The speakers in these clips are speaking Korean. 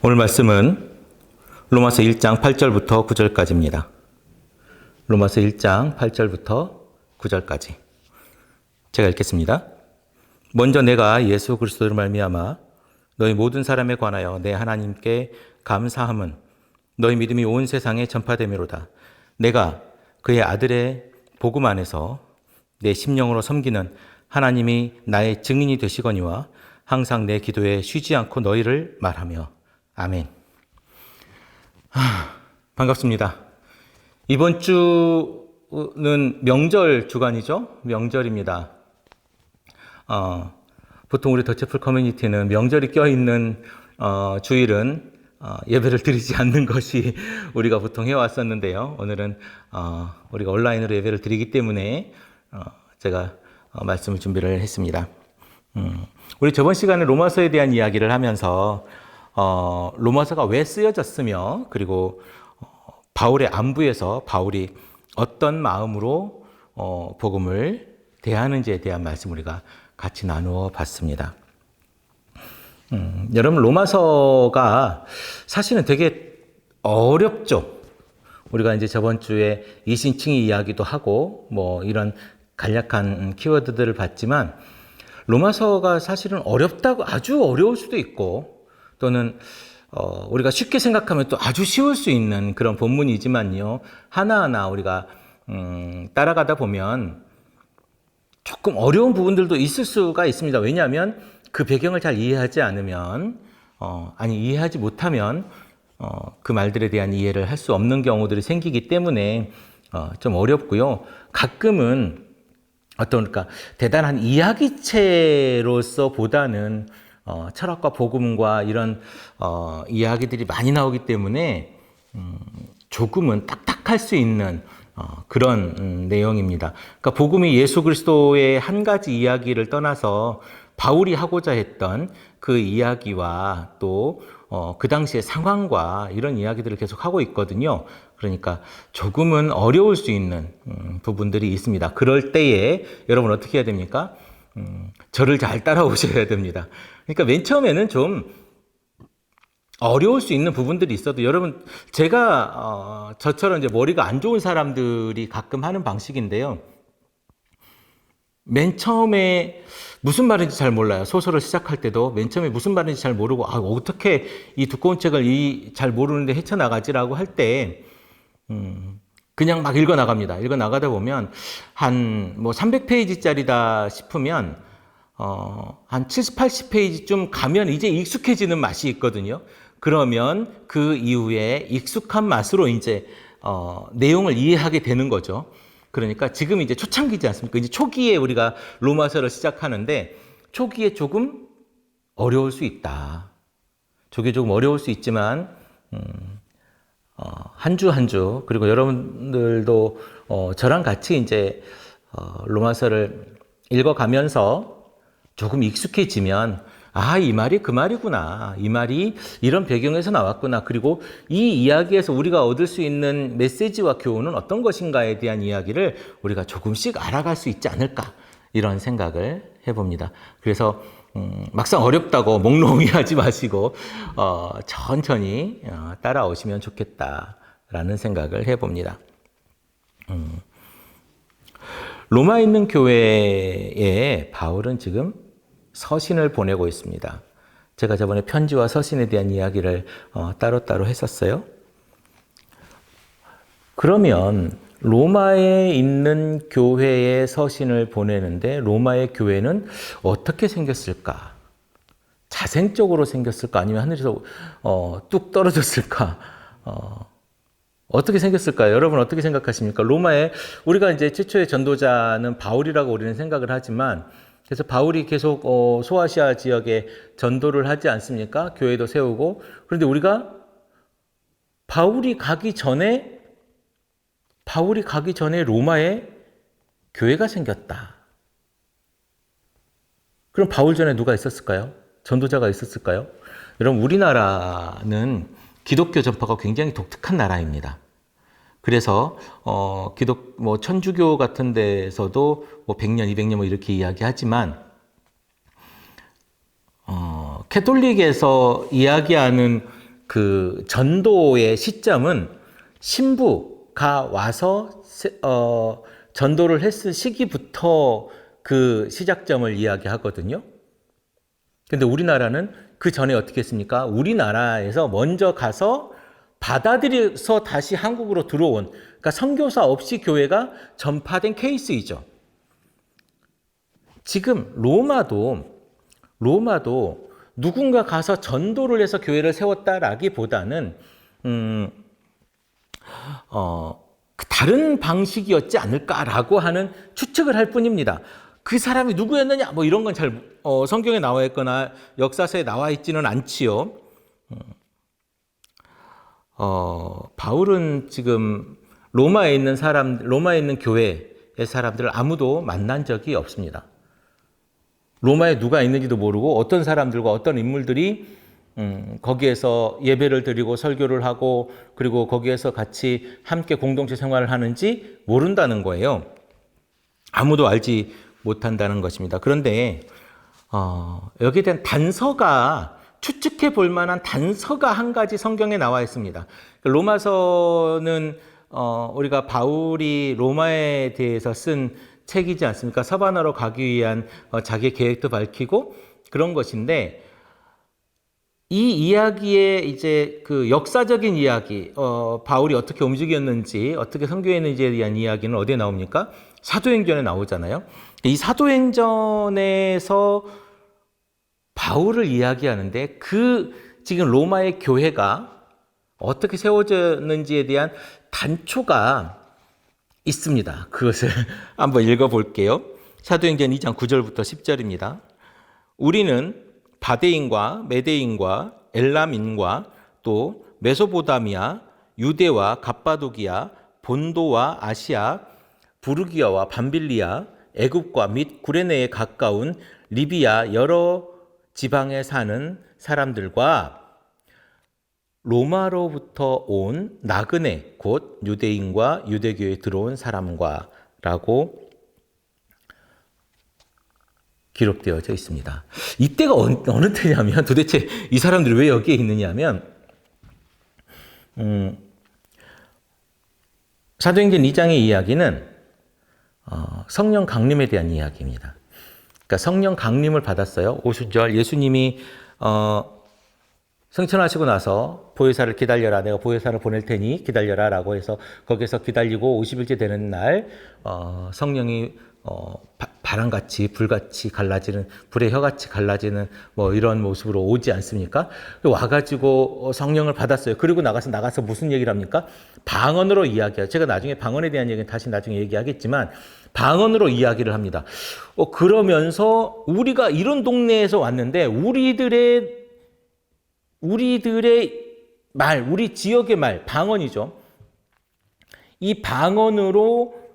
오늘 말씀은 로마서 1장 8절부터 9절까지입니다. 로마서 1장 8절부터 9절까지. 제가 읽겠습니다. 먼저 내가 예수 그리스도로 말미암아 너희 모든 사람에 관하여 내 하나님께 감사함은 너희 믿음이 온 세상에 전파되미로다. 내가 그의 아들의 복음 안에서 내 심령으로 섬기는 하나님이 나의 증인이 되시거니와 항상 내 기도에 쉬지 않고 너희를 말하며 아멘. 반갑습니다. 이번 주는 명절 주간이죠. 명절입니다. 보통 우리 더체플 커뮤니티는 명절이 껴있는 주일은 예배를 드리지 않는 것이 우리가 보통 해왔었는데요. 오늘은 우리가 온라인으로 예배를 드리기 때문에 제가 말씀을 준비를 했습니다. 우리 저번 시간에 로마서에 대한 이야기를 하면서 로마서가 왜 쓰여졌으며 그리고 바울의 안부에서 바울이 어떤 마음으로 복음을 대하는지에 대한 말씀 우리가 같이 나누어 봤습니다. 여러분 로마서가 사실은 되게 어렵죠. 우리가 이제 저번 주에 이신칭의 이야기도 하고 뭐 이런 간략한 키워드들을 봤지만 로마서가 사실은 어렵다고 아주 어려울 수도 있고 또는 우리가 쉽게 생각하면 또 아주 쉬울 수 있는 그런 본문이지만요. 하나하나 우리가 따라가다 보면 조금 어려운 부분들도 있을 수가 있습니다. 왜냐하면 그 배경을 잘 이해하지 않으면 이해하지 못하면 그 말들에 대한 이해를 할 수 없는 경우들이 생기기 때문에 좀 어렵고요. 가끔은 그러니까 대단한 이야기체로서 보다는 철학과 복음과 이런 이야기들이 많이 나오기 때문에 조금은 딱딱할 수 있는 그런 내용입니다. 그러니까 복음이 예수 그리스도의 한 가지 이야기를 떠나서 바울이 하고자 했던 그 이야기와 또 그 당시의 상황과 이런 이야기들을 계속 하고 있거든요. 그러니까 조금은 어려울 수 있는 부분들이 있습니다. 그럴 때에 여러분 어떻게 해야 됩니까? 저를 잘 따라오셔야 됩니다. 그러니까 맨 처음에는 좀 어려울 수 있는 부분들이 있어도 여러분 제가 저처럼 이제 머리가 안 좋은 사람들이 가끔 하는 방식인데요. 맨 처음에 무슨 말인지 잘 몰라요. 소설을 시작할 때도 맨 처음에 무슨 말인지 잘 모르고 어떻게 이 두꺼운 책을 잘 모르는데 헤쳐나가지라고 할 때 그냥 막 읽어 나갑니다. 읽어 나가다 보면 한 300페이지짜리다 싶으면 한 70, 80페이지쯤 가면 이제 익숙해지는 맛이 있거든요. 그러면 그 이후에 익숙한 맛으로 이제 내용을 이해하게 되는 거죠. 그러니까 지금 이제 초창기지 않습니까? 이제 초기에 우리가 로마서를 시작하는데 초기에 조금 어려울 수 있다. 초기에 조금 어려울 수 있지만 한 주 한 주 그리고 여러분들도 저랑 같이 이제 로마서를 읽어가면서 조금 익숙해지면 이 말이 그 말이구나. 이 말이 이런 배경에서 나왔구나. 그리고 이 이야기에서 우리가 얻을 수 있는 메시지와 교훈은 어떤 것인가에 대한 이야기를 우리가 조금씩 알아갈 수 있지 않을까. 이런 생각을 해봅니다. 그래서 막상 어렵다고 몽롱히 하지 마시고 천천히 따라오시면 좋겠다라는 생각을 해봅니다. 로마에 있는 교회에 바울은 지금 서신을 보내고 있습니다. 제가 저번에 편지와 서신에 대한 이야기를 따로따로 했었어요. 그러면 로마에 있는 교회에 서신을 보내는데 로마의 교회는 어떻게 생겼을까? 자생적으로 생겼을까? 아니면 하늘에서 뚝 떨어졌을까? 어떻게 생겼을까요? 여러분 어떻게 생각하십니까? 로마에 우리가 이제 최초의 전도자는 바울이라고 우리는 생각을 하지만 그래서 바울이 계속 소아시아 지역에 전도를 하지 않습니까? 교회도 세우고. 그런데 우리가 바울이 가기 전에 로마에 교회가 생겼다. 그럼 바울 전에 누가 있었을까요? 전도자가 있었을까요? 여러분 우리나라는 기독교 전파가 굉장히 독특한 나라입니다. 그래서 천주교 같은 데서도 100년, 200년 이렇게 이야기하지만 캐톨릭에서 이야기하는 그 전도의 시점은 신부가 와서 전도를 했을 시기부터 그 시작점을 이야기하거든요. 근데 우리나라는 그 전에 어떻게 했습니까? 우리나라에서 먼저 가서 받아들여서 다시 한국으로 들어온, 그러니까 선교사 없이 교회가 전파된 케이스이죠. 지금 로마도 누군가 가서 전도를 해서 교회를 세웠다라기보다는 다른 방식이었지 않을까라고 하는 추측을 할 뿐입니다. 그 사람이 누구였느냐 뭐 이런 건 잘 성경에 나와 있거나 역사서에 나와 있지는 않지요. 바울은 지금 로마에 있는 교회의 사람들을 아무도 만난 적이 없습니다. 로마에 누가 있는지도 모르고 어떤 사람들과 어떤 인물들이 거기에서 예배를 드리고 설교를 하고 그리고 거기에서 같이 함께 공동체 생활을 하는지 모른다는 거예요. 아무도 알지 못한다는 것입니다. 그런데 여기에 대한 단서가, 추측해 볼 만한 단서가 한 가지 성경에 나와 있습니다. 로마서는 우리가 바울이 로마에 대해서 쓴 책이지 않습니까? 서바나로 가기 위한 자기 계획도 밝히고 그런 것인데, 이 이야기의 이제 그 역사적인 이야기, 바울이 어떻게 움직였는지, 어떻게 선교했는지에 대한 이야기는 어디에 나옵니까? 사도행전에 나오잖아요. 이 사도행전에서 바울을 이야기하는데 지금 로마의 교회가 어떻게 세워졌는지에 대한 단초가 있습니다. 그것을 한번 읽어볼게요. 사도행전 2장 9절부터 10절입니다. 우리는 바데인과 메데인과 엘람인과 또 메소포타미아, 유대와 갑바도기아, 본도와 아시아, 부르기아와 밤빌리아, 애굽과 및 구레네에 가까운 리비아 여러 지방에 사는 사람들과 로마로부터 온 나그네 곧 유대인과 유대교에 들어온 사람과 라고 기록되어져 있습니다. 이때가 어느 때냐면, 도대체 이 사람들이 왜 여기에 있느냐면 사도행전 2장의 이야기는 성령 강림에 대한 이야기입니다. 그러니까 성령 강림을 받았어요. 오순절 예수님이 승천하시고 나서 보혜사를 기다려라, 내가 보혜사를 보낼 테니 기다려라 라고 해서 거기서 기다리고 50일째 되는 날 성령이 바람같이 불같이 갈라지는, 불의 혀같이 갈라지는 뭐 이런 모습으로 오지 않습니까? 와가지고 성령을 받았어요. 그리고 나가서 무슨 얘기를 합니까? 방언으로 이야기해요. 제가 나중에 방언에 대한 얘기는 다시 나중에 얘기하겠지만 방언으로 이야기를 합니다. 그러면서 우리가 이런 동네에서 왔는데 우리들의 말, 우리 지역의 말, 방언이죠. 이 방언으로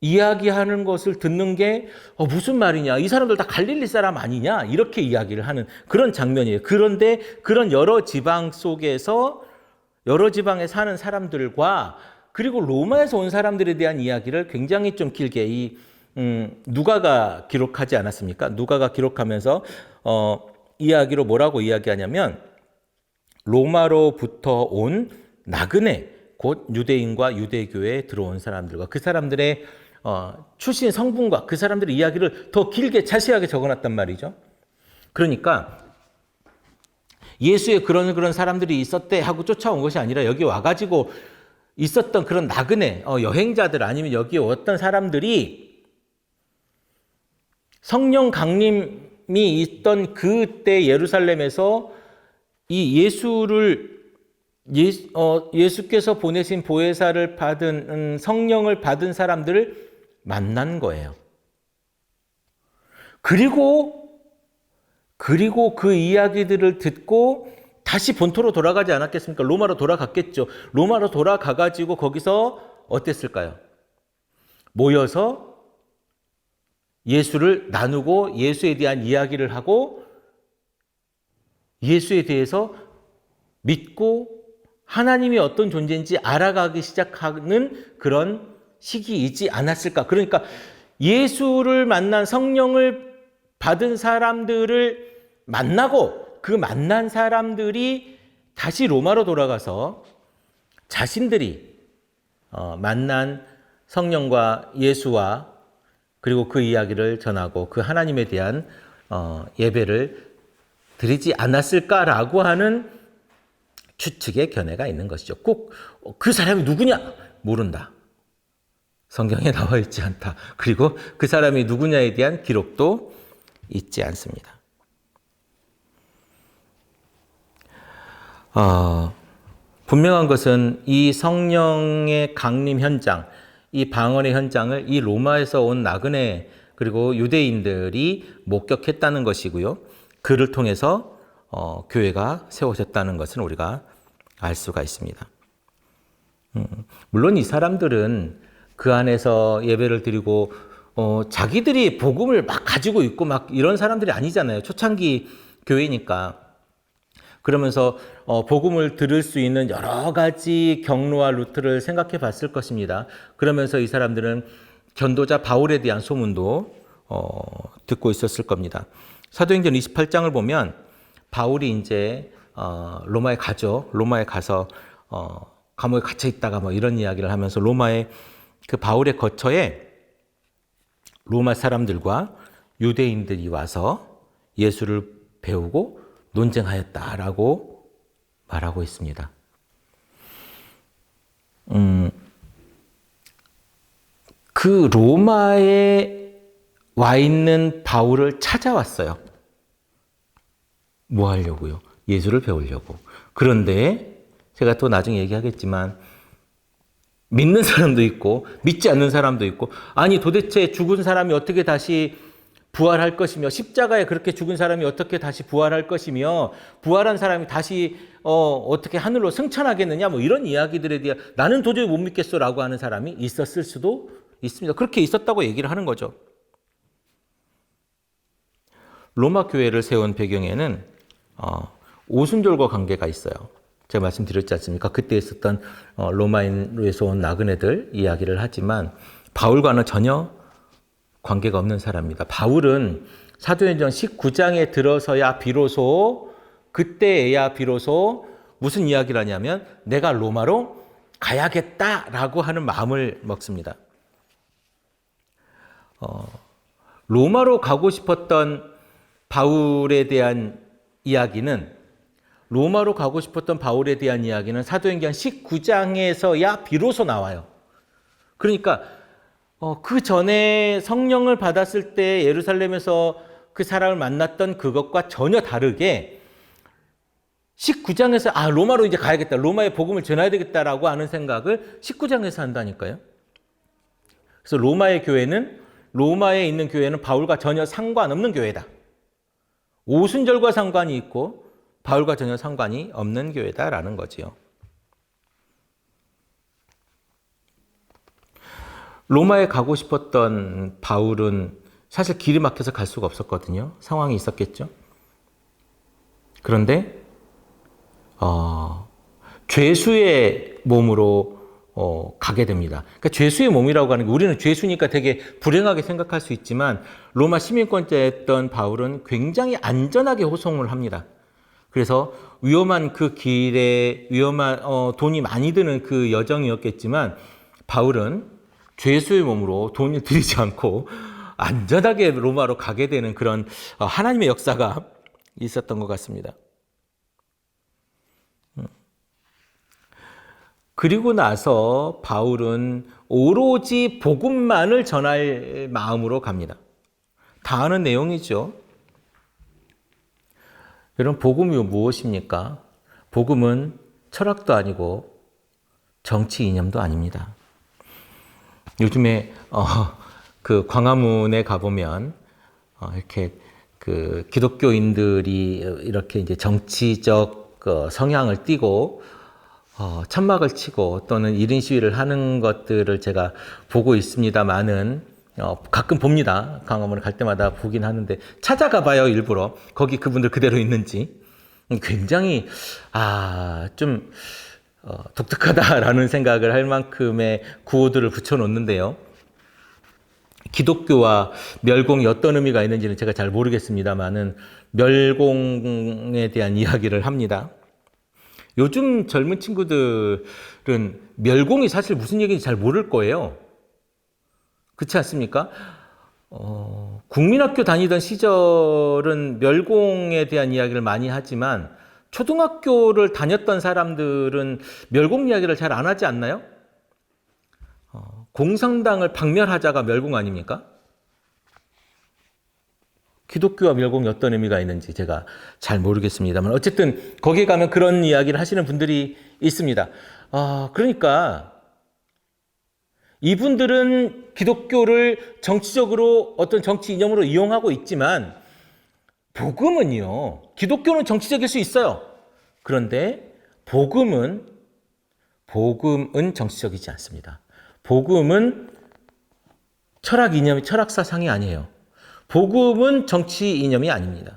이야기하는 것을 듣는 게 무슨 말이냐, 이 사람들 다 갈릴리 사람 아니냐, 이렇게 이야기를 하는 그런 장면이에요. 그런데 그런 여러 지방 속에서 여러 지방에 사는 사람들과 그리고 로마에서 온 사람들에 대한 이야기를 굉장히 좀 길게 누가가 기록하지 않았습니까? 누가가 기록하면서 이야기로 뭐라고 이야기하냐면 로마로부터 온 나그네 곧 유대인과 유대교에 들어온 사람들과 그 사람들의 출신 성분과 그 사람들의 이야기를 더 길게 자세하게 적어놨단 말이죠. 그러니까 예수의 그런 사람들이 있었대 하고 쫓아온 것이 아니라 여기 와가지고 있었던 그런 나그네 여행자들 아니면 여기에 왔던 사람들이 성령 강림이 있던 그때 예루살렘에서 이 예수께서 보내신 보혜사를 받은 성령을 받은 사람들을 만난 거예요. 그리고 그 이야기들을 듣고 다시 본토로 돌아가지 않았겠습니까? 로마로 돌아갔겠죠. 로마로 돌아가가지고 거기서 어땠을까요? 모여서 예수를 나누고 예수에 대한 이야기를 하고 예수에 대해서 믿고 하나님이 어떤 존재인지 알아가기 시작하는 그런 시기이지 않았을까. 그러니까 예수를 만난, 성령을 받은 사람들을 만나고 그 만난 사람들이 다시 로마로 돌아가서 자신들이 만난 성령과 예수와 그리고 그 이야기를 전하고 그 하나님에 대한 예배를 드리지 않았을까라고 하는 추측의 견해가 있는 것이죠. 꼭 그 사람이 누구냐? 모른다. 성경에 나와 있지 않다. 그리고 그 사람이 누구냐에 대한 기록도 있지 않습니다. 분명한 것은 이 성령의 강림 현장, 이 방언의 현장을 이 로마에서 온 나그네 그리고 유대인들이 목격했다는 것이고요. 그를 통해서 교회가 세워졌다는 것은 우리가 알 수가 있습니다. 물론 이 사람들은 그 안에서 예배를 드리고 자기들이 복음을 막 가지고 있고 막 이런 사람들이 아니잖아요. 초창기 교회니까. 그러면서 복음을 들을 수 있는 여러 가지 경로와 루트를 생각해 봤을 것입니다. 그러면서 이 사람들은 전도자 바울에 대한 소문도 듣고 있었을 겁니다. 사도행전 28장을 보면 바울이 이제 로마에 가죠. 로마에 가서 감옥에 갇혀 있다가 뭐 이런 이야기를 하면서 로마의 그 바울의 거처에 로마 사람들과 유대인들이 와서 예수를 배우고 논쟁하였다라고 말하고 있습니다. 그 로마에 와 있는 바울을 찾아왔어요. 뭐 하려고요? 예수를 배우려고. 그런데 제가 또 나중에 얘기하겠지만 믿는 사람도 있고 믿지 않는 사람도 있고 아니 도대체 죽은 사람이 어떻게 다시 부활할 것이며 십자가에 그렇게 죽은 사람이 어떻게 다시 부활할 것이며 부활한 사람이 다시 어떻게 하늘로 승천하겠느냐 뭐 이런 이야기들에 대해 나는 도저히 못 믿겠어라고 하는 사람이 있었을 수도 있습니다. 그렇게 있었다고 얘기를 하는 거죠. 로마 교회를 세운 배경에는 오순절과 관계가 있어요. 제가 말씀드렸지 않습니까? 그때 있었던 로마인에서 온 나그네들 이야기를 하지만 바울과는 전혀 관계가 없는 사람입니다. 바울은 사도행전 19장에 들어서야 비로소 그때에야 비로소 무슨 이야기를 하냐면 내가 로마로 가야겠다라고 하는 마음을 먹습니다. 로마로 가고 싶었던 바울에 대한 이야기는 사도행전 19장에서야 비로소 나와요. 그러니까 그 전에 성령을 받았을 때 예루살렘에서 그 사람을 만났던 그것과 전혀 다르게 19장에서 로마로 이제 가야겠다. 로마의 복음을 전해야 되겠다라고 하는 생각을 19장에서 한다니까요. 그래서 로마에 있는 교회는 바울과 전혀 상관없는 교회다. 오순절과 상관이 있고 바울과 전혀 상관이 없는 교회다라는 거지요. 로마에 가고 싶었던 바울은 사실 길이 막혀서 갈 수가 없었거든요. 상황이 있었겠죠. 그런데 죄수의 몸으로 가게 됩니다. 그러니까 죄수의 몸이라고 하는 게 우리는 죄수니까 되게 불행하게 생각할 수 있지만 로마 시민권자였던 바울은 굉장히 안전하게 호송을 합니다. 그래서 위험한 그 길에 돈이 많이 드는 그 여정이었겠지만 바울은 죄수의 몸으로 돈을 들이지 않고 안전하게 로마로 가게 되는 그런 하나님의 역사가 있었던 것 같습니다. 그리고 나서 바울은 오로지 복음만을 전할 마음으로 갑니다. 다 아는 내용이죠. 여러분, 복음이 무엇입니까? 복음은 철학도 아니고 정치 이념도 아닙니다. 요즘에 그 광화문에 가보면 이렇게 그 기독교인들이 이렇게 이제 정치적 성향을 띠고 천막을 치고 또는 1인 시위를 하는 것들을 제가 보고 있습니다만은 가끔 봅니다. 광화문을 갈 때마다 보긴 하는데 찾아가 봐요. 일부러 거기 그분들 그대로 있는지. 굉장히 좀 독특하다라는 생각을 할 만큼의 구호들을 붙여놓는데요. 기독교와 멸공이 어떤 의미가 있는지는 제가 잘 모르겠습니다만은 멸공에 대한 이야기를 합니다. 요즘 젊은 친구들은 멸공이 사실 무슨 얘기인지 잘 모를 거예요. 그렇지 않습니까? 국민학교 다니던 시절은 멸공에 대한 이야기를 많이 하지만 초등학교를 다녔던 사람들은 멸공 이야기를 잘 안 하지 않나요? 공산당을 박멸하자가 멸공 아닙니까? 기독교와 멸공이 어떤 의미가 있는지 제가 잘 모르겠습니다만 어쨌든 거기에 가면 그런 이야기를 하시는 분들이 있습니다. 그러니까 이분들은 기독교를 정치적으로 어떤 정치 이념으로 이용하고 있지만 복음은요. 기독교는 정치적일 수 있어요. 그런데 복음은 정치적이지 않습니다. 복음은 철학 이념이 철학 사상이 아니에요. 복음은 정치 이념이 아닙니다.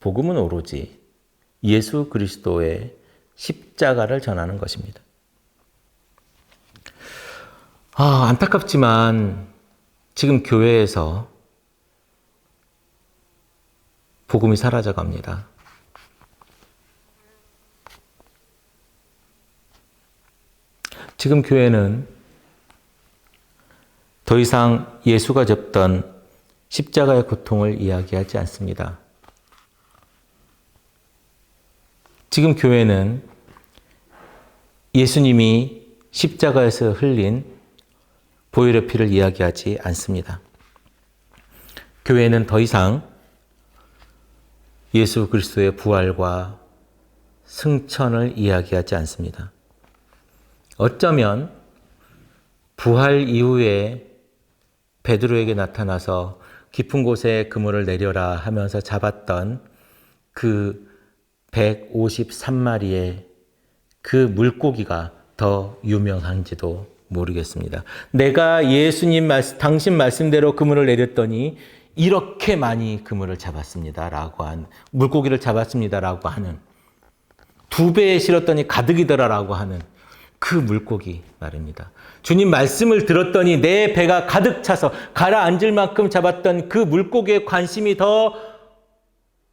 복음은 오로지 예수 그리스도의 십자가를 전하는 것입니다. 안타깝지만 지금 교회에서 복음이 사라져 갑니다. 지금 교회는 더 이상 예수가 졌던 십자가의 고통을 이야기하지 않습니다. 지금 교회는 예수님이 십자가에서 흘린 보혈의 피를 이야기하지 않습니다. 교회는 더 이상 예수 그리스도의 부활과 승천을 이야기하지 않습니다. 어쩌면 부활 이후에 베드로에게 나타나서 깊은 곳에 그물을 내려라 하면서 잡았던 그 153마리의 그 물고기가 더 유명한지도 모르겠습니다. 내가 당신 말씀대로 그물을 내렸더니 이렇게 많이 그물을 잡았습니다라고 물고기를 잡았습니다라고 하는 2배에 실었더니 가득이더라라고 하는 그 물고기 말입니다. 주님 말씀을 들었더니 내 배가 가득 차서 가라앉을 만큼 잡았던 그 물고기에 관심이 더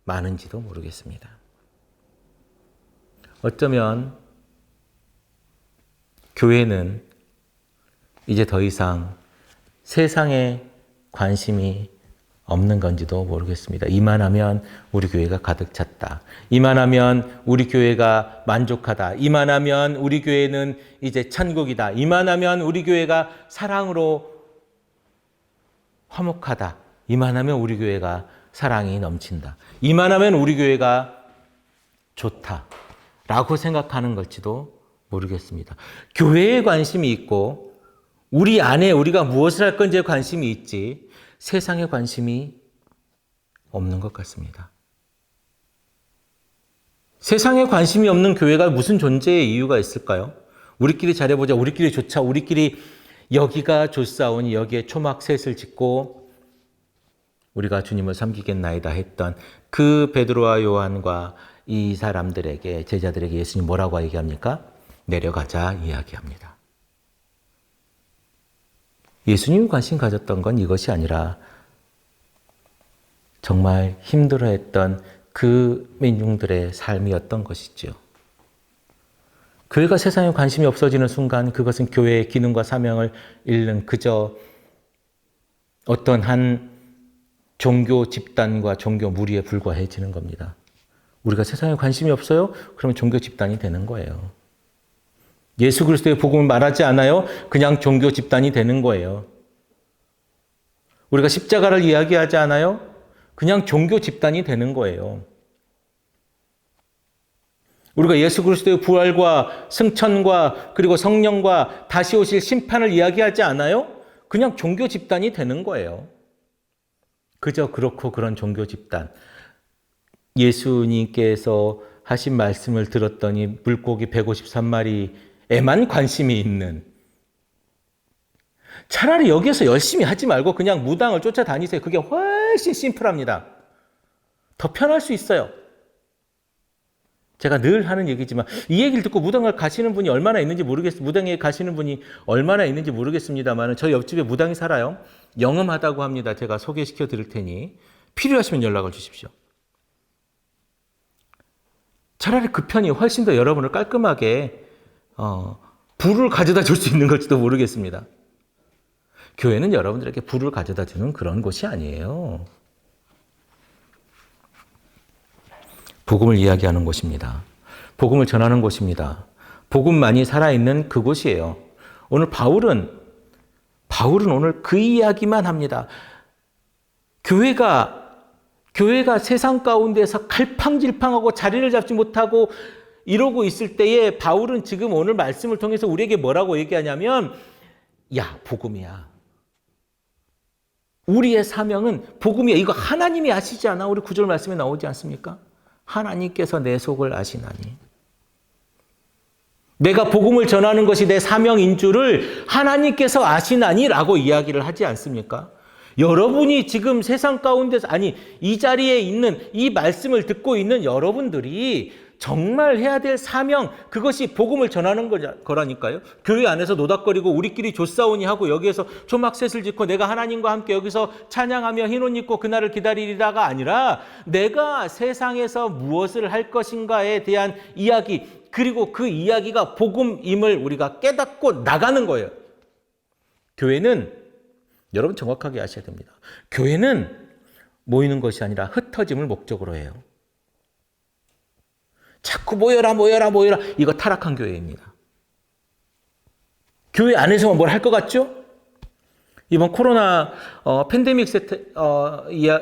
많은지도 모르겠습니다. 어쩌면 교회는 이제 더 이상 세상에 관심이 없는 건지도 모르겠습니다. 이만하면 우리 교회가 가득 찼다. 이만하면 우리 교회가 만족하다. 이만하면 우리 교회는 이제 천국이다. 이만하면 우리 교회가 사랑으로 화목하다. 이만하면 우리 교회가 사랑이 넘친다. 이만하면 우리 교회가 좋다. 라고 생각하는 걸지도 모르겠습니다. 교회에 관심이 있고 우리 안에 우리가 무엇을 할 건지에 관심이 있지 세상에 관심이 없는 것 같습니다. 세상에 관심이 없는 교회가 무슨 존재의 이유가 있을까요? 우리끼리 잘해보자, 우리끼리 좋자, 우리끼리 여기가 좋사오니 여기에 초막셋을 짓고 우리가 주님을 섬기겠나이다 했던 그 베드로와 요한과 이 사람들에게 제자들에게 예수님 뭐라고 얘기합니까? 내려가자 이야기합니다. 예수님이 관심 가졌던 건 이것이 아니라 정말 힘들어했던 그 민중들의 삶이었던 것이죠. 교회가 세상에 관심이 없어지는 순간 그것은 교회의 기능과 사명을 잃는 그저 어떤 한 종교 집단과 종교 무리에 불과해지는 겁니다. 우리가 세상에 관심이 없어요? 그러면 종교 집단이 되는 거예요. 예수 그리스도의 복음을 말하지 않아요? 그냥 종교 집단이 되는 거예요. 우리가 십자가를 이야기하지 않아요? 그냥 종교 집단이 되는 거예요. 우리가 예수 그리스도의 부활과 승천과 그리고 성령과 다시 오실 심판을 이야기하지 않아요? 그냥 종교 집단이 되는 거예요. 그저 그렇고 그런 종교 집단. 예수님께서 하신 말씀을 들었더니 물고기 153마리에만 관심이 있는, 차라리 여기에서 열심히 하지 말고 그냥 무당을 쫓아다니세요. 그게 훨씬 심플합니다. 더 편할 수 있어요. 제가 늘 하는 얘기지만 이 얘기를 듣고 무당을 가시는 분이 얼마나 있는지 모르겠습니다. 무당에 가시는 분이 얼마나 있는지 모르겠습니다만 저희 옆집에 무당이 살아요. 영험하다고 합니다. 제가 소개시켜 드릴 테니 필요하시면 연락을 주십시오. 차라리 그 편이 훨씬 더 여러분을 깔끔하게 부를 가져다 줄 수 있는 걸지도 모르겠습니다. 교회는 여러분들에게 부를 가져다 주는 그런 곳이 아니에요. 복음을 이야기하는 곳입니다. 복음을 전하는 곳입니다. 복음만이 살아있는 그곳이에요. 오늘 바울은 오늘 그 이야기만 합니다. 교회가 세상 가운데서 갈팡질팡하고 자리를 잡지 못하고 이러고 있을 때에 바울은 지금 오늘 말씀을 통해서 우리에게 뭐라고 얘기하냐면, 야, 복음이야. 우리의 사명은 복음이야. 이거 하나님이 아시지 않아? 우리 9절 말씀에 나오지 않습니까? 하나님께서 내 속을 아시나니. 내가 복음을 전하는 것이 내 사명인 줄을 하나님께서 아시나니라고 이야기를 하지 않습니까? 여러분이 지금 세상 가운데서, 이 자리에 있는, 이 말씀을 듣고 있는 여러분들이 정말 해야 될 사명, 그것이 복음을 전하는 거라니까요. 교회 안에서 노닥거리고 우리끼리 조싸우니 하고 여기에서 초막셋을 짓고 내가 하나님과 함께 여기서 찬양하며 흰 옷 입고 그날을 기다리리다가 아니라 내가 세상에서 무엇을 할 것인가에 대한 이야기, 그리고 그 이야기가 복음임을 우리가 깨닫고 나가는 거예요. 교회는, 여러분 정확하게 아셔야 됩니다. 교회는 모이는 것이 아니라 흩어짐을 목적으로 해요. 자꾸 모여라. 이거 타락한 교회입니다. 교회 안에서만 뭘 할 것 같죠? 이번 코로나 팬데믹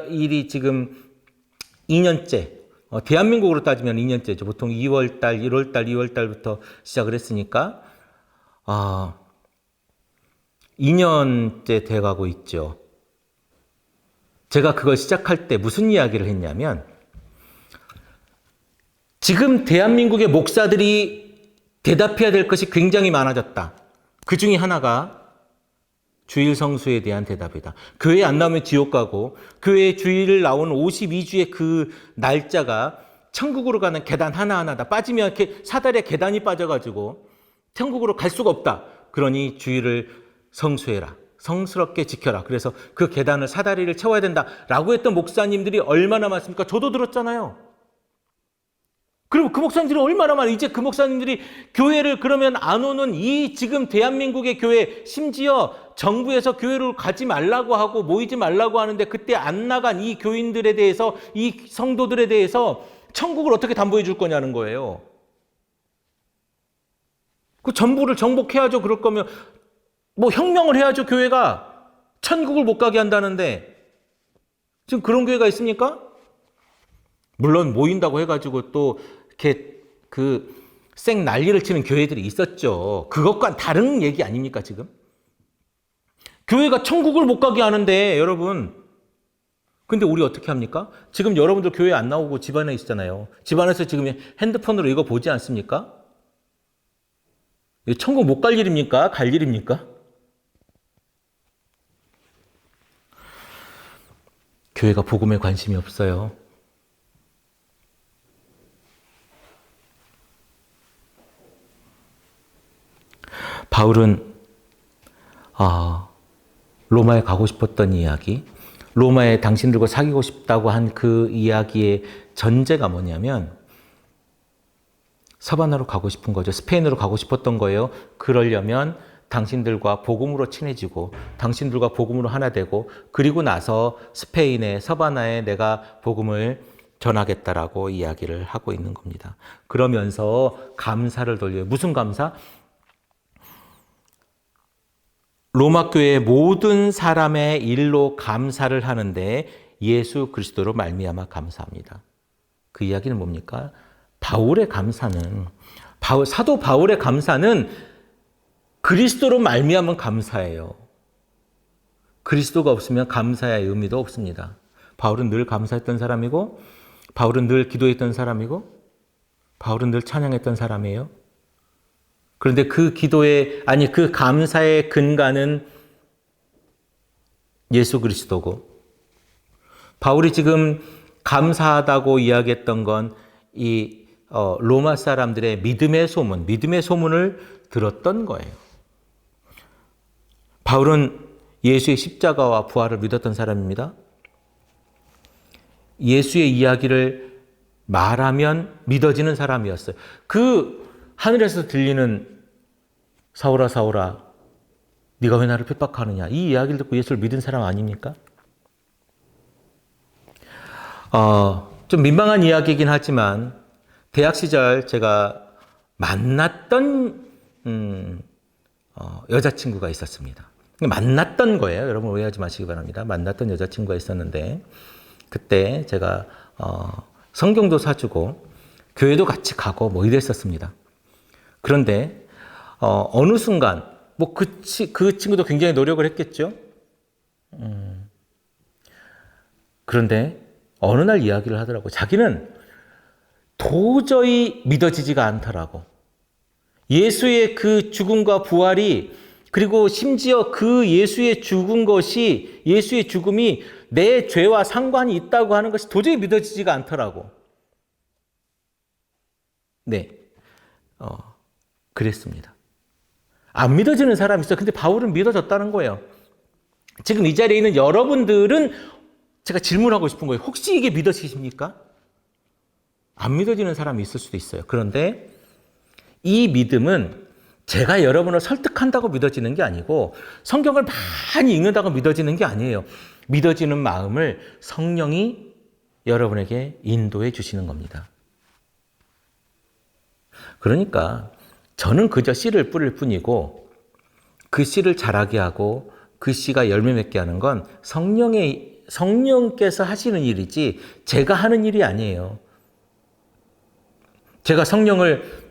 일이 지금 2년째, 대한민국으로 따지면 2년째죠. 보통 2월달, 1월달, 2월달부터 시작을 했으니까 2년째 돼가고 있죠. 제가 그걸 시작할 때 무슨 이야기를 했냐면, 지금 대한민국의 목사들이 대답해야 될 것이 굉장히 많아졌다. 그 중에 하나가 주일 성수에 대한 대답이다. 교회 안 나오면 지옥 가고, 교회 주일 나온 52주의 그 날짜가 천국으로 가는 계단 하나하나다. 빠지면 이렇게 사다리에 계단이 빠져가지고 천국으로 갈 수가 없다. 그러니 주일을 성수해라. 성스럽게 지켜라. 그래서 그 계단을, 사다리를 채워야 된다라고 했던 목사님들이 얼마나 많습니까? 저도 들었잖아요. 그리고 그 목사님들이 얼마나 많아. 이제 그 목사님들이 교회를 그러면 안 오는 이 지금 대한민국의 교회, 심지어 정부에서 교회를 가지 말라고 하고 모이지 말라고 하는데 그때 안 나간 이 교인들에 대해서, 이 성도들에 대해서 천국을 어떻게 담보해 줄 거냐는 거예요. 그 전부를 정복해야죠. 그럴 거면 뭐 혁명을 해야죠. 교회가 천국을 못 가게 한다는데 지금 그런 교회가 있습니까? 물론 모인다고 해가지고 또 이렇게 생 난리를 치는 교회들이 있었죠. 그것과 다른 얘기 아닙니까 지금? 교회가 천국을 못 가게 하는데 여러분, 근데 우리 어떻게 합니까? 지금 여러분들 교회 안 나오고 집안에 있잖아요. 집안에서 지금 핸드폰으로 이거 보지 않습니까? 천국 못 갈 일입니까? 갈 일입니까? 교회가 복음에 관심이 없어요. 바울은 로마에 가고 싶었던 이야기, 로마에 당신들과 사귀고 싶다고 한 그 이야기의 전제가 뭐냐면 서바나로 가고 싶은 거죠. 스페인으로 가고 싶었던 거예요. 그러려면 당신들과 복음으로 친해지고 당신들과 복음으로 하나 되고, 그리고 나서 스페인의 서바나에 내가 복음을 전하겠다라고 이야기를 하고 있는 겁니다. 그러면서 감사를 돌려요. 무슨 감사? 로마 교회의 모든 사람의 일로 감사를 하는데 예수 그리스도로 말미암아 감사합니다. 그 이야기는 뭡니까? 바울의 감사는, 사도 바울의 감사는 그리스도로 말미암은 감사예요. 그리스도가 없으면 감사의 의미도 없습니다. 바울은 늘 감사했던 사람이고, 바울은 늘 기도했던 사람이고, 바울은 늘 찬양했던 사람이에요. 그런데 그 그 감사의 근간은 예수 그리스도고, 바울이 지금 감사하다고 이야기했던 건 이 로마 사람들의 믿음의 소문을 들었던 거예요. 바울은 예수의 십자가와 부활을 믿었던 사람입니다. 예수의 이야기를 말하면 믿어지는 사람이었어요. 그 하늘에서 들리는 사울아 사울아 네가 왜 나를 핍박하느냐 이 이야기를 듣고 예수를 믿은 사람 아닙니까? 좀 민망한 이야기이긴 하지만 대학 시절 제가 만났던 여자친구가 있었습니다. 만났던 거예요. 여러분 오해하지 마시기 바랍니다. 만났던 여자친구가 있었는데 그때 제가 성경도 사주고 교회도 같이 가고 뭐 이랬었습니다. 그런데 어느 순간 뭐 그 친구도 굉장히 노력을 했겠죠. 그런데 어느 날 이야기를 하더라고요. 자기는 도저히 믿어지지가 않더라고. 예수의 그 죽음과 부활이 그리고 심지어 그 예수의 죽은 것이 예수의 죽음이 내 죄와 상관이 있다고 하는 것이 도저히 믿어지지가 않더라고. 네, 그랬습니다. 안 믿어지는 사람이 있어요. 근데 바울은 믿어졌다는 거예요. 지금 이 자리에 있는 여러분들은 제가 질문하고 싶은 거예요. 혹시 이게 믿어지십니까? 안 믿어지는 사람이 있을 수도 있어요. 그런데 이 믿음은 제가 여러분을 설득한다고 믿어지는 게 아니고 성경을 많이 읽는다고 믿어지는 게 아니에요. 믿어지는 마음을 성령이 여러분에게 인도해 주시는 겁니다. 그러니까 저는 그저 씨를 뿌릴 뿐이고 그 씨를 자라게 하고 그 씨가 열매 맺게 하는 건 성령께서 하시는 일이지 제가 하는 일이 아니에요. 제가 성령을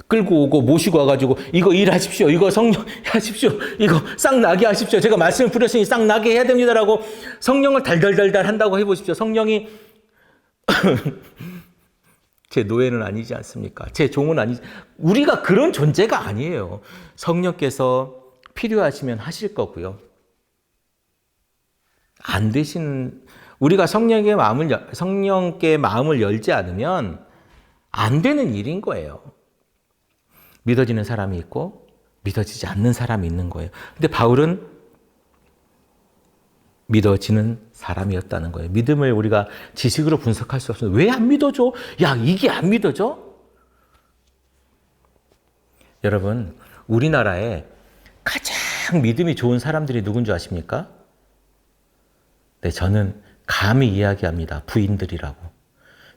끌고 오고 모시고 와가지고 이거 일하십시오. 이거 성령 하십시오. 이거 싹 나게 하십시오. 제가 말씀을 뿌렸으니 싹 나게 해야 됩니다라고 성령을 달달달달 한다고 해보십시오. 성령이 제 노예는 아니지 않습니까? 제 종은 아니지. 우리가 그런 존재가 아니에요. 성령께서 필요하시면 하실 거고요. 안 되신 우리가 성령께 마음을 열지 않으면 안 되는 일인 거예요. 믿어지는 사람이 있고 믿어지지 않는 사람이 있는 거예요. 근데 바울은 믿어지는 사람이었다는 거예요. 믿음을 우리가 지식으로 분석할 수 없어요. 왜 안 믿어져? 야, 이게 안 믿어져? 여러분, 우리나라에 가장 믿음이 좋은 사람들이 누군 줄 아십니까? 네, 저는 감히 이야기합니다. 부인들이라고.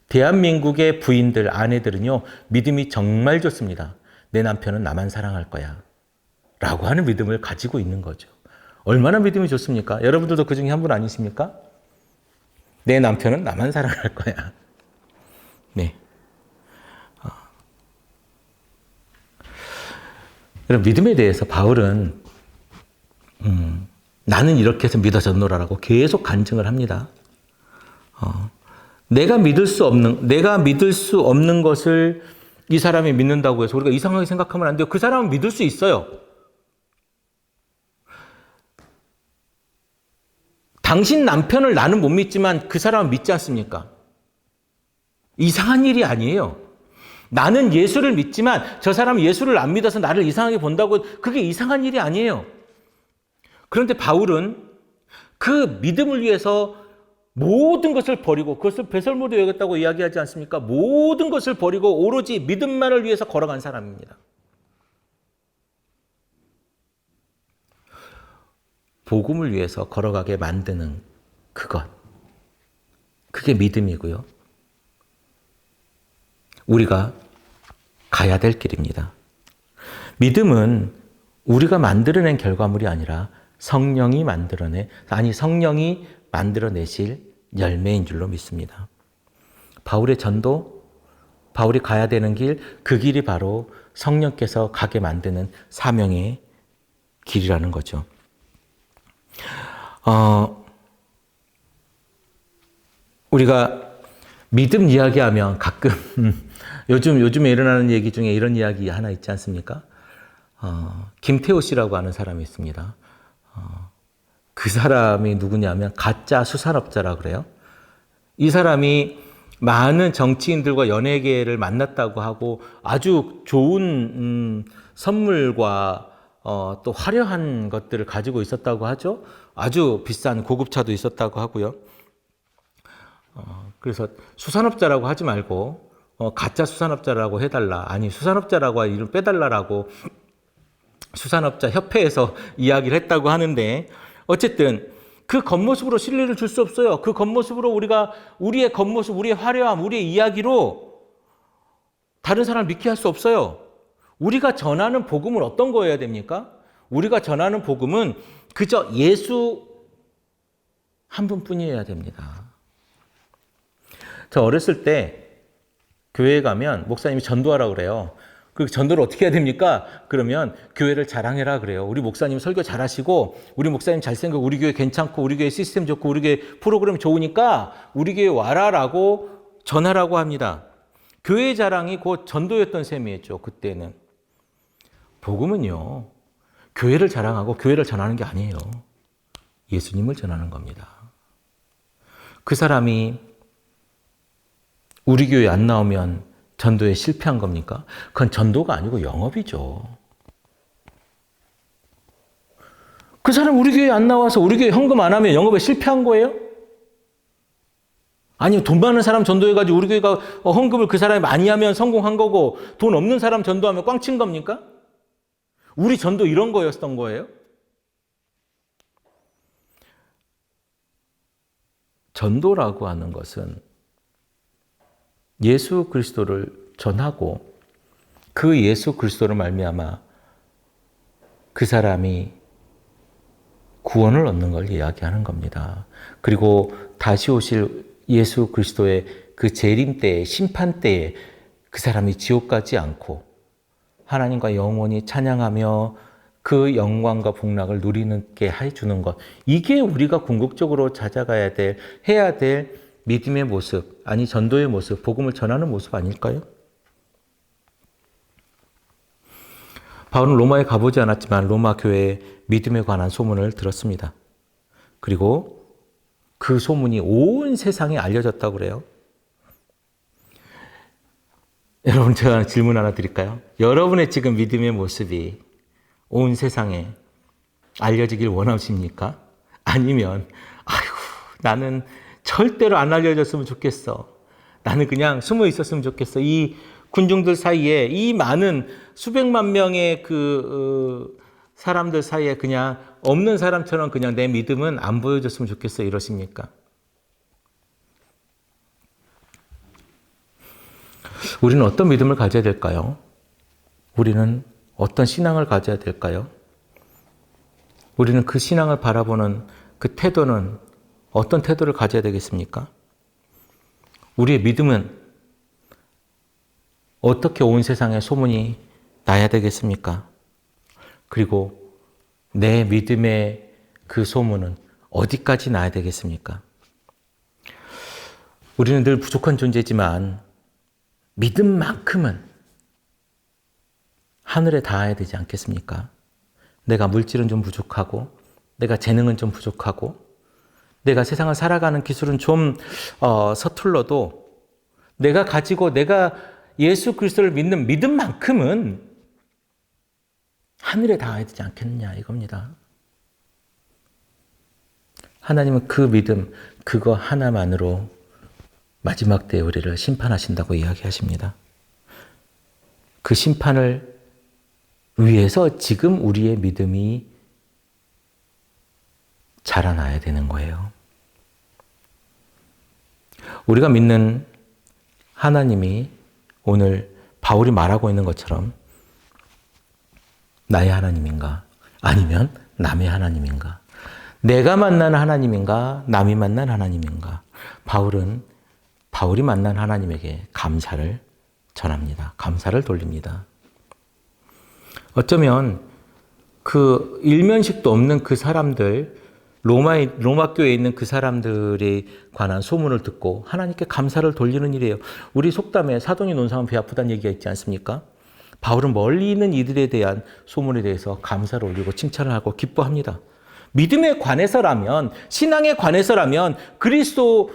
대한민국의 부인들, 아내들은요, 믿음이 정말 좋습니다. 내 남편은 나만 사랑할 거야. 라고 하는 믿음을 가지고 있는 거죠. 얼마나 믿음이 좋습니까? 여러분들도 그 중에 한 분 아니십니까? 내 남편은 나만 사랑할 거야. 네. 여러분, 믿음에 대해서 바울은, 나는 이렇게 해서 믿어졌노라라고 계속 간증을 합니다. 내가 믿을 수 없는 것을 이 사람이 믿는다고 해서 우리가 이상하게 생각하면 안 돼요. 그 사람은 믿을 수 있어요. 당신 남편을 나는 못 믿지만 그 사람은 믿지 않습니까? 이상한 일이 아니에요. 나는 예수를 믿지만 저 사람은 예수를 안 믿어서 나를 이상하게 본다고 그게 이상한 일이 아니에요. 그런데 바울은 그 믿음을 위해서 모든 것을 버리고 그것을 배설물로 여겼다고 이야기하지 않습니까? 모든 것을 버리고 오로지 믿음만을 위해서 걸어간 사람입니다. 복음을 위해서 걸어가게 만드는 그것. 그게 믿음이고요. 우리가 가야 될 길입니다. 믿음은 우리가 만들어낸 결과물이 아니라 성령이 만들어내실 열매인 줄로 믿습니다. 바울의 전도, 바울이 가야 되는 길, 그 길이 바로 성령께서 가게 만드는 사명의 길이라는 거죠. 우리가 믿음 이야기하면 가끔 요즘에 일어나는 얘기 중에 이런 이야기 하나 있지 않습니까? 김태호 씨라고 하는 사람이 있습니다. 그 사람이 누구냐면 가짜 수산업자라 그래요. 이 사람이 많은 정치인들과 연예계를 만났다고 하고 아주 좋은 선물과 또 화려한 것들을 가지고 있었다고 하죠. 아주 비싼 고급차도 있었다고 하고요. 그래서 수산업자라고 하지 말고 가짜 수산업자라고 해달라. 아니 수산업자라고 이름 빼달라라고 수산업자 협회에서 이야기를 했다고 하는데 어쨌든 그 겉모습으로 신뢰를 줄 수 없어요. 그 겉모습으로 우리가 우리의 겉모습, 우리의 화려함, 우리의 이야기로 다른 사람을 믿게 할 수 없어요. 우리가 전하는 복음은 어떤 거여야 됩니까? 우리가 전하는 복음은 그저 예수 한 분뿐이어야 됩니다. 저 어렸을 때 교회에 가면 목사님이 전도하라고 그래요. 그 전도를 어떻게 해야 됩니까? 그러면 교회를 자랑해라 그래요. 우리 목사님 설교 잘하시고 우리 목사님 잘생기고 우리 교회 괜찮고 우리 교회 시스템 좋고 우리 교회 프로그램 좋으니까 우리 교회 와라라고 전하라고 합니다. 교회 자랑이 곧 전도였던 셈이었죠. 그때는. 복음은요. 교회를 자랑하고 교회를 전하는 게 아니에요. 예수님을 전하는 겁니다. 그 사람이 우리 교회에 안 나오면 전도에 실패한 겁니까? 그건 전도가 아니고 영업이죠. 그 사람 우리 교회에 안 나와서 우리 교회 헌금 안 하면 영업에 실패한 거예요? 아니면 돈 많은 사람 전도해가지고 우리 교회가 헌금을 그 사람이 많이 하면 성공한 거고 돈 없는 사람 전도하면 꽝친 겁니까? 우리 전도 이런 거였던 거예요? 전도라고 하는 것은 예수 그리스도를 전하고 그 예수 그리스도를 말미암아 그 사람이 구원을 얻는 걸 이야기하는 겁니다. 그리고 다시 오실 예수 그리스도의 그 재림 때에 심판 때에 그 사람이 지옥 가지 않고 하나님과 영원히 찬양하며 그 영광과 복락을 누리게 해주는 것. 이게 우리가 궁극적으로 찾아가야 될, 해야 될 믿음의 모습, 아니 전도의 모습, 복음을 전하는 모습 아닐까요? 바울은 로마에 가보지 않았지만 로마 교회의 믿음에 관한 소문을 들었습니다. 그리고 그 소문이 온 세상에 알려졌다고 그래요. 여러분 제가 질문 하나 드릴까요? 여러분의 지금 믿음의 모습이 온 세상에 알려지길 원하십니까? 아니면 아이고 나는 절대로 안 알려졌으면 좋겠어. 나는 그냥 숨어 있었으면 좋겠어. 이 군중들 사이에 이 많은 수백만 명의 사람들 사이에 그냥 없는 사람처럼 그냥 내 믿음은 안 보여줬으면 좋겠어. 이러십니까? 우리는 어떤 믿음을 가져야 될까요? 우리는 어떤 신앙을 가져야 될까요? 우리는 그 신앙을 바라보는 그 태도는 어떤 태도를 가져야 되겠습니까? 우리의 믿음은 어떻게 온 세상에 소문이 나야 되겠습니까? 그리고 내 믿음의 그 소문은 어디까지 나야 되겠습니까? 우리는 늘 부족한 존재지만 믿음만큼은 하늘에 닿아야 되지 않겠습니까? 내가 물질은 좀 부족하고 내가 재능은 좀 부족하고 내가 세상을 살아가는 기술은 좀 서툴러도 내가 가지고 내가 예수 그리스도를 믿는 믿음만큼은 하늘에 닿아야 되지 않겠느냐 이겁니다. 하나님은 그 믿음, 그거 하나만으로 마지막 때에 우리를 심판하신다고 이야기하십니다. 그 심판을 위해서 지금 우리의 믿음이 자라나야 되는 거예요. 우리가 믿는 하나님이 오늘 바울이 말하고 있는 것처럼 나의 하나님인가? 아니면 남의 하나님인가? 내가 만난 하나님인가? 남이 만난 하나님인가? 바울이 만난 하나님에게 감사를 전합니다. 감사를 돌립니다. 어쩌면 그 일면식도 없는 그 사람들, 로마 교회에 있는 그 사람들에 관한 소문을 듣고 하나님께 감사를 돌리는 일이에요. 우리 속담에 사돈이 논사하면 배 아프다는 얘기가 있지 않습니까? 바울은 멀리 있는 이들에 대한 소문에 대해서 감사를 올리고 칭찬을 하고 기뻐합니다. 믿음에 관해서라면, 신앙에 관해서라면 그리스도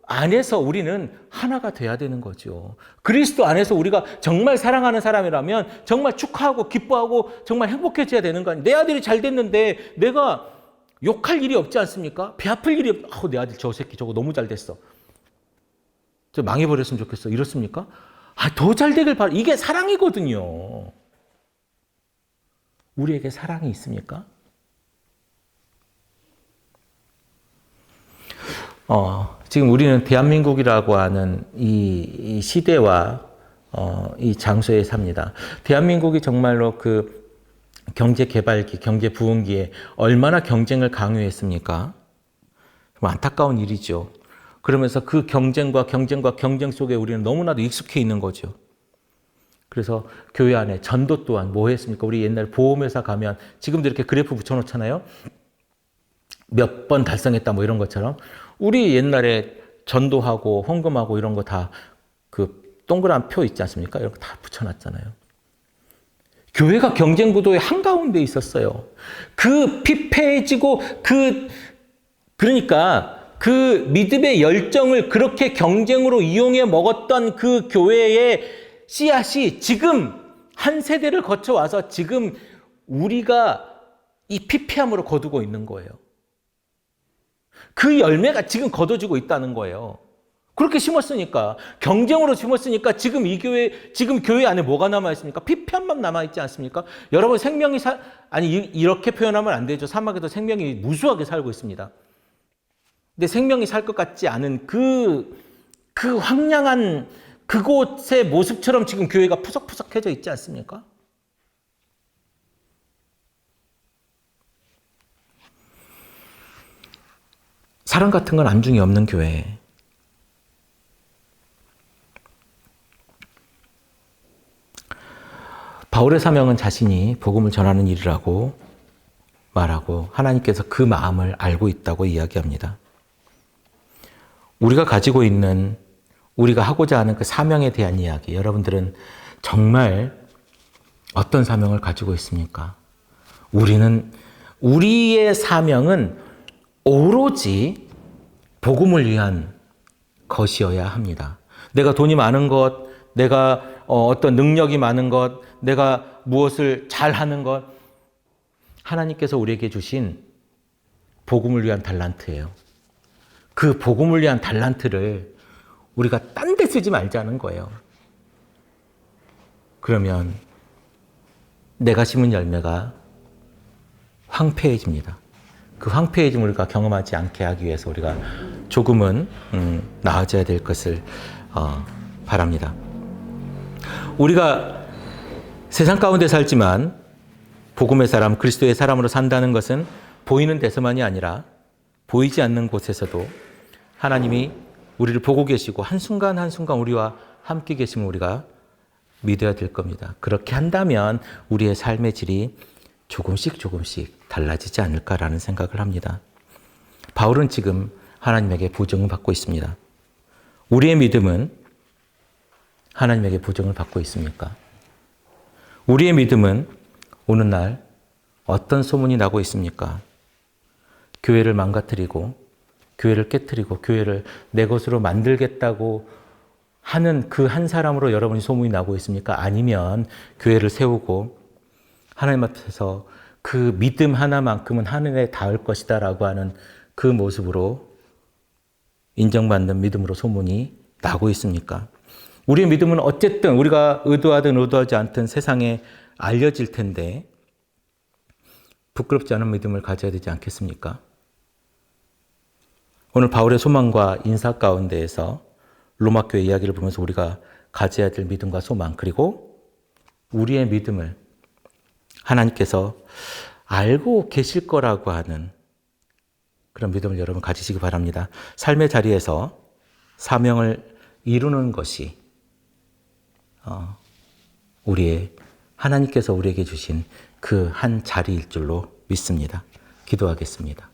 안에서 우리는 하나가 돼야 되는 거죠. 그리스도 안에서 우리가 정말 사랑하는 사람이라면 정말 축하하고 기뻐하고 정말 행복해져야 되는 거 아니에요. 내 아들이 잘 됐는데 내가 욕할 일이 없지 않습니까? 배 아플 일이 내 아들 저 새끼 저거 너무 잘 됐어. 저 망해버렸으면 좋겠어. 이렇습니까? 더 잘 되길 바라. 이게 사랑이거든요. 우리에게 사랑이 있습니까? 지금 우리는 대한민국이라고 하는 이 시대와 이 장소에 삽니다. 대한민국이 정말로 그 경제 개발기, 경제 부흥기에 얼마나 경쟁을 강요했습니까? 안타까운 일이죠. 그러면서 그 경쟁과 경쟁 속에 우리는 너무나도 익숙해 있는 거죠. 그래서 교회 안에 전도 또한 뭐 했습니까? 우리 옛날 보험회사 가면 지금도 이렇게 그래프 붙여놓잖아요. 몇 번 달성했다 뭐 이런 것처럼 우리 옛날에 전도하고 헌금하고 이런 거 다 그 동그란 표 있지 않습니까? 이런 거 다 붙여놨잖아요. 교회가 경쟁 구도의 한가운데 있었어요. 그 피폐해지고 그러니까 그 믿음의 열정을 그렇게 경쟁으로 이용해 먹었던 그 교회의 씨앗이 지금 한 세대를 거쳐와서 지금 우리가 이 피폐함으로 거두고 있는 거예요. 그 열매가 지금 거둬지고 있다는 거예요. 그렇게 심었으니까, 경쟁으로 심었으니까 지금 지금 교회 안에 뭐가 남아있습니까? 피폐함만 남아있지 않습니까? 여러분 생명이 이렇게 표현하면 안 되죠. 사막에도 생명이 무수하게 살고 있습니다. 근데 생명이 살 것 같지 않은 그 황량한 그곳의 모습처럼 지금 교회가 푸석푸석해져 있지 않습니까? 사랑 같은 건 안중에 없는 교회. 바울의 사명은 자신이 복음을 전하는 일이라고 말하고 하나님께서 그 마음을 알고 있다고 이야기합니다. 우리가 가지고 있는 우리가 하고자 하는 그 사명에 대한 이야기, 여러분들은 정말 어떤 사명을 가지고 있습니까? 우리의 사명은 오로지 복음을 위한 것이어야 합니다. 내가 돈이 많은 것, 내가 어떤 능력이 많은 것, 내가 무엇을 잘하는 것, 하나님께서 우리에게 주신 복음을 위한 달란트예요. 그 복음을 위한 달란트를 우리가 딴 데 쓰지 말자는 거예요. 그러면 내가 심은 열매가 황폐해집니다. 그 황폐해짐을 우리가 경험하지 않게 하기 위해서 우리가 조금은 나아져야 될 것을 바랍니다. 우리가 세상 가운데 살지만 복음의 사람, 그리스도의 사람으로 산다는 것은 보이는 데서만이 아니라 보이지 않는 곳에서도 하나님이 우리를 보고 계시고 한순간 한순간 우리와 함께 계심을 우리가 믿어야 될 겁니다. 그렇게 한다면 우리의 삶의 질이 조금씩 달라지지 않을까라는 생각을 합니다. 바울은 지금 하나님에게 보증을 받고 있습니다. 우리의 믿음은 하나님에게 보증을 받고 있습니까? 우리의 믿음은 오늘날 어떤 소문이 나고 있습니까? 교회를 망가뜨리고 교회를 깨뜨리고 교회를 내 것으로 만들겠다고 하는 그 한 사람으로 여러분이 소문이 나고 있습니까? 아니면 교회를 세우고 하나님 앞에서 그 믿음 하나만큼은 하늘에 닿을 것이다 라고 하는 그 모습으로 인정받는 믿음으로 소문이 나고 있습니까? 우리의 믿음은 어쨌든 우리가 의도하든 의도하지 않든 세상에 알려질 텐데 부끄럽지 않은 믿음을 가져야 되지 않겠습니까? 오늘 바울의 소망과 인사 가운데에서 로마 교회 이야기를 보면서 우리가 가져야 될 믿음과 소망, 그리고 우리의 믿음을 하나님께서 알고 계실 거라고 하는 그런 믿음을 여러분 가지시기 바랍니다. 삶의 자리에서 사명을 이루는 것이 하나님께서 우리에게 주신 그 한 자리일 줄로 믿습니다. 기도하겠습니다.